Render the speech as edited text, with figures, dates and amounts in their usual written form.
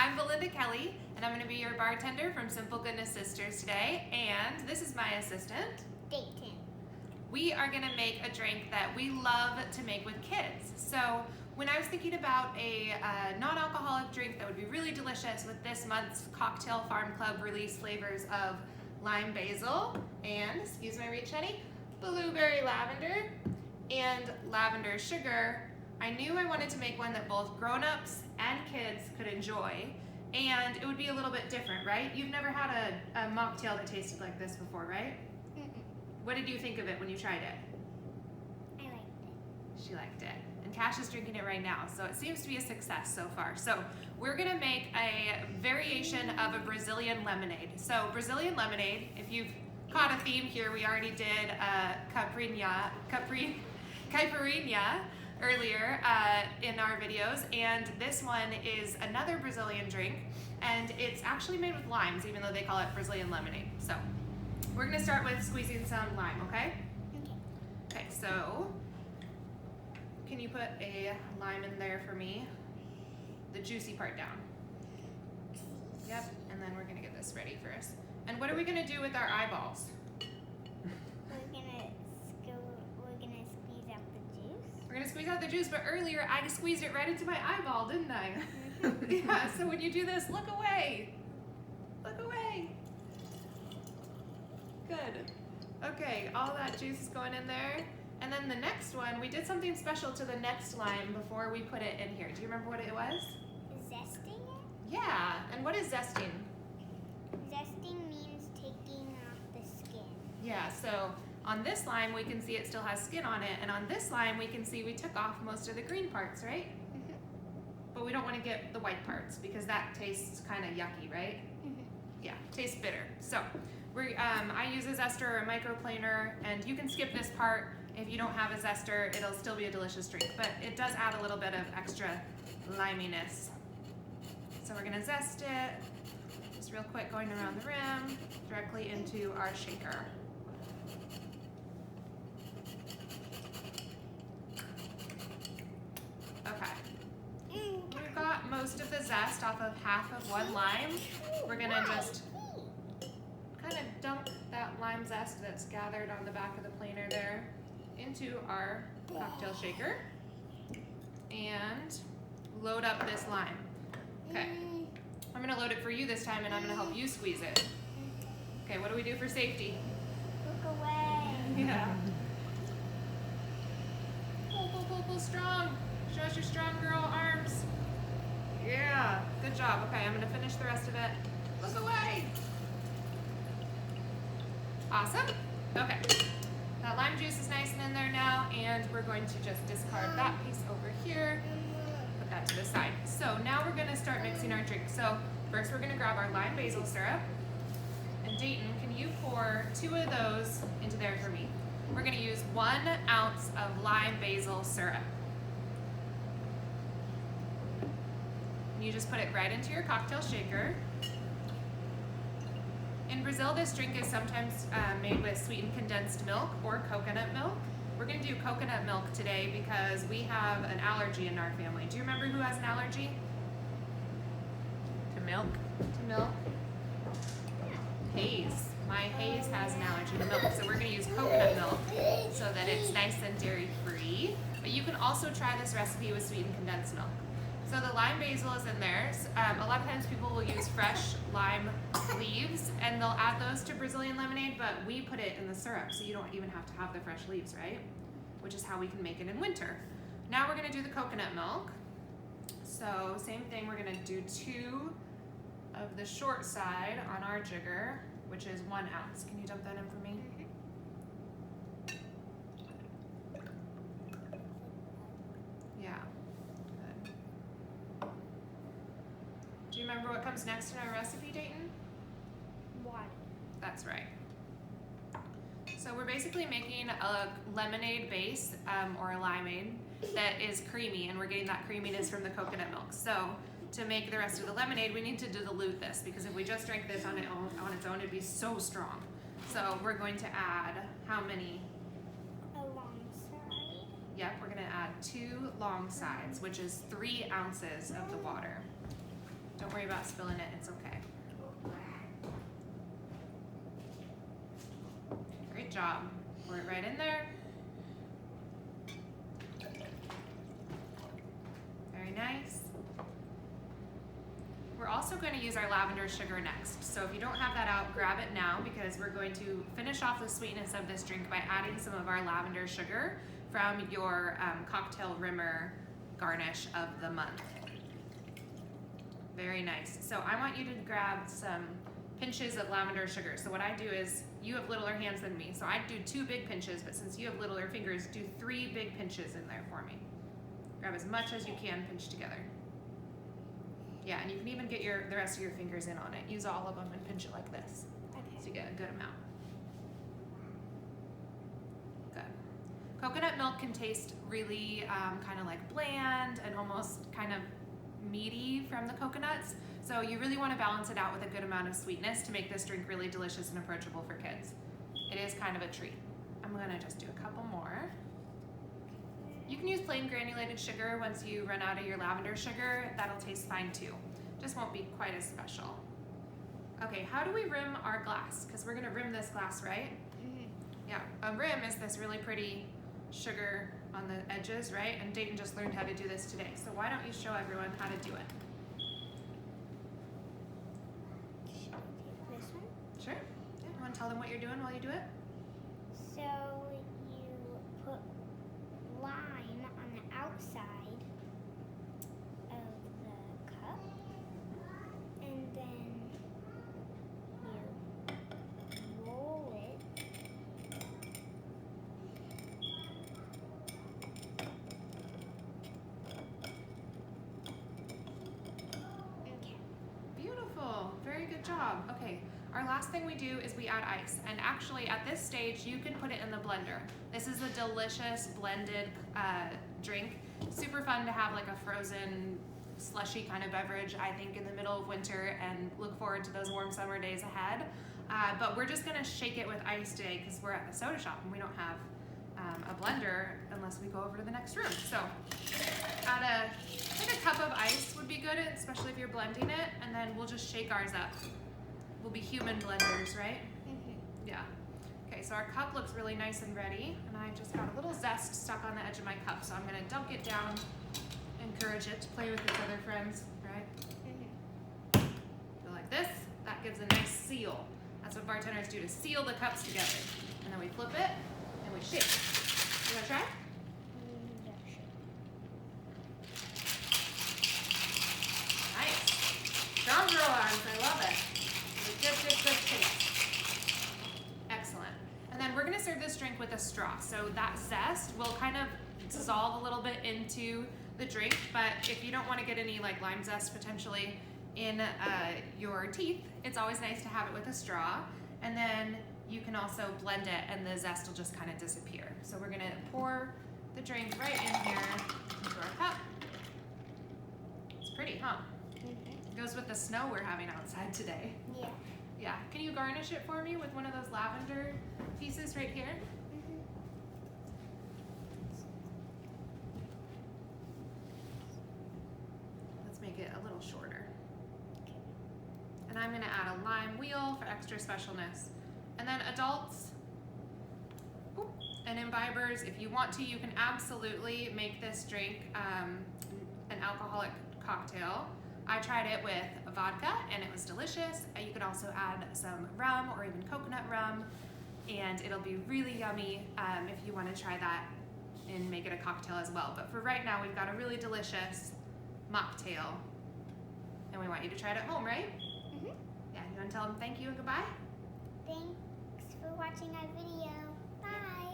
I'm Belinda Kelly, and I'm going to be your bartender from Simple Goodness Sisters today, and this is my assistant, Dayton. We are going to make a drink that we love to make with kids. So when I was thinking about a non-alcoholic drink that would be really delicious with this month's Cocktail Farm Club release flavors of lime basil and, excuse my reach honey, blueberry lavender and lavender sugar, I knew I wanted to make one that both grown-ups and kids could enjoy, and it would be a little bit different, right? You've never had a mocktail that tasted like this before, right? Mm-mm. What did you think of it when you tried it? I liked it. She liked it. And Cash is drinking it right now, so it seems to be a success so far. So we're gonna make a variation of a Brazilian lemonade. So Brazilian lemonade, if you've caught a theme here, we already did caipirinha earlier in our videos, and this one is another Brazilian drink, and it's actually made with limes, even though they call it Brazilian lemonade. So we're gonna start with squeezing some lime, okay? Okay, so can you put a lime in there for me? The juicy part down. Yep, and then we're gonna get this ready for us. And what are we gonna do with our eyeballs? We're gonna squeeze out the juice, but earlier I squeezed it right into my eyeball, didn't I? Yeah, so when you do this, look away. Look away. Good. Okay, all that juice is going in there. And then the next one, we did something special to the next lime before we put it in here. Do you remember what it was? Zesting it? Yeah, and what is zesting? Zesting means taking off the skin. Yeah, so on this lime, we can see it still has skin on it, and on this lime, we can see we took off most of the green parts, right? Mm-hmm. But we don't want to get the white parts because that tastes kind of yucky, right? Mm-hmm. Yeah, tastes bitter. So I use a zester or a microplaner, and you can skip this part. If you don't have a zester, it'll still be a delicious drink, but it does add a little bit of extra liminess. So we're gonna zest it, just real quick, going around the rim, directly into our shaker. We've got most of the zest off of half of one lime. We're gonna just kind of dump that lime zest that's gathered on the back of the planer there into our cocktail shaker and load up this lime. Okay, I'm gonna load it for you this time, and I'm gonna help you squeeze it. Okay, what do we do for safety? Look away. Yeah. Pull strong. Show us your strong girl arms. Yeah, good job. Okay, I'm gonna finish the rest of it. Look away. Awesome. Okay, that lime juice is nice and in there now, and we're going to just discard that piece over here, put that to the side. So now we're gonna start mixing our drink. So first we're gonna grab our lime basil syrup, and Dayton, can you pour 2 of those into there for me? We're gonna use 1 ounce of lime basil syrup. You just put it right into your cocktail shaker. In Brazil, this drink is sometimes made with sweetened condensed milk or coconut milk. We're gonna do coconut milk today because we have an allergy in our family. Do you remember who has an allergy? To milk? To milk? Hayes. My Hayes has an allergy to milk, so we're gonna use coconut milk so that it's nice and dairy-free. But you can also try this recipe with sweetened condensed milk. So the lime basil is in there. A lot of times people will use fresh lime leaves, and they'll add those to Brazilian lemonade, but we put it in the syrup, so you don't even have to have the fresh leaves, right? Which is how we can make it in winter. Now we're gonna do the coconut milk. So same thing, we're gonna do 2 of the short side on our jigger, which is 1 ounce. Can you dump that in for me? Yeah, good. Do you remember what comes next in our recipe, Dayton? Water. That's right. So we're basically making a lemonade base, or a limeade, that is creamy, and we're getting that creaminess from the coconut milk. So to make the rest of the lemonade, we need to dilute this, because if we just drank this on its own, it'd be so strong. So we're going to add how many? Alongside. Yep, we're gonna add 2 long sides, which is 3 ounces of the water. Don't worry about spilling it, it's okay. Great job. Pour it right in there. Very nice. We're also going to use our lavender sugar next. So if you don't have that out, grab it now because we're going to finish off the sweetness of this drink by adding some of our lavender sugar from your cocktail rimmer garnish of the month. Very nice. So I want you to grab some pinches of lavender sugar. So what I do is, you have littler hands than me, so I do 2 big pinches, but since you have littler fingers, do 3 big pinches in there for me. Grab as much as you can, pinch together. Yeah, and you can even get the rest of your fingers in on it. Use all of them and pinch it like this. Okay. So you get a good amount. Good. Coconut milk can taste really kind of like bland and almost kind of meaty from the coconuts. So you really want to balance it out with a good amount of sweetness to make this drink really delicious and approachable for kids. It is kind of a treat. I'm gonna just do a couple more. You can use plain granulated sugar once you run out of your lavender sugar. That'll taste fine too. Just won't be quite as special. Okay, how do we rim our glass? Because we're gonna rim this glass, right? Mm-hmm. Yeah, a rim is this really pretty sugar on the edges, right? And Dayton just learned how to do this today. So why don't you show everyone how to do it? Should I take this one? Sure. Yeah, you wanna tell them what you're doing while you do it? So you put lime on the outside of the cup, and then you roll it. Okay. Beautiful, very good job. Okay, our last thing we do is we add ice. And actually at this stage, you can put it in the blender. This is a delicious blended drink. Super fun to have like a frozen slushy kind of beverage, I think, in the middle of winter, and look forward to those warm summer days ahead. But we're just gonna shake it with ice today because we're at the soda shop and we don't have a blender unless we go over to the next room. So add like a cup of ice would be good, especially if you're blending it, and then we'll just shake ours up. We'll be human blenders, right? Mm-hmm. Yeah. Okay, so our cup looks really nice and ready, and I just got a little zest stuck on the edge of my cup, so I'm gonna dunk it down, encourage it to play with its other friends, right? Mm-hmm. Go like this. That gives a nice seal. That's what bartenders do to seal the cups together. And then we flip it, and we shake. You wanna try? Yeah, sure. Nice. Strong girl arms, I love it. Good taste. Excellent. And then we're gonna serve this drink with a straw. So that zest will kind of dissolve a little bit into the drink, but if you don't wanna get any like lime zest potentially in your teeth, it's always nice to have it with a straw. And then you can also blend it and the zest will just kind of disappear. So we're gonna pour the drink right in here into our cup. It's pretty, huh? Mm-hmm. It goes with the snow we're having outside today. Yeah. Yeah, can you garnish it for me with one of those lavender pieces right here? Mm-hmm. Let's make it a little shorter. Okay. And I'm gonna add a lime wheel for extra specialness. And then adults and imbibers, if you want to, you can absolutely make this drink an alcoholic cocktail. I tried it with vodka and it was delicious. You could also add some rum or even coconut rum, and it'll be really yummy if you want to try that and make it a cocktail as well. But for right now, we've got a really delicious mocktail, and we want you to try it at home, right? Mm-hmm. Yeah, you want to tell them thank you and goodbye? Thanks for watching our video. Bye.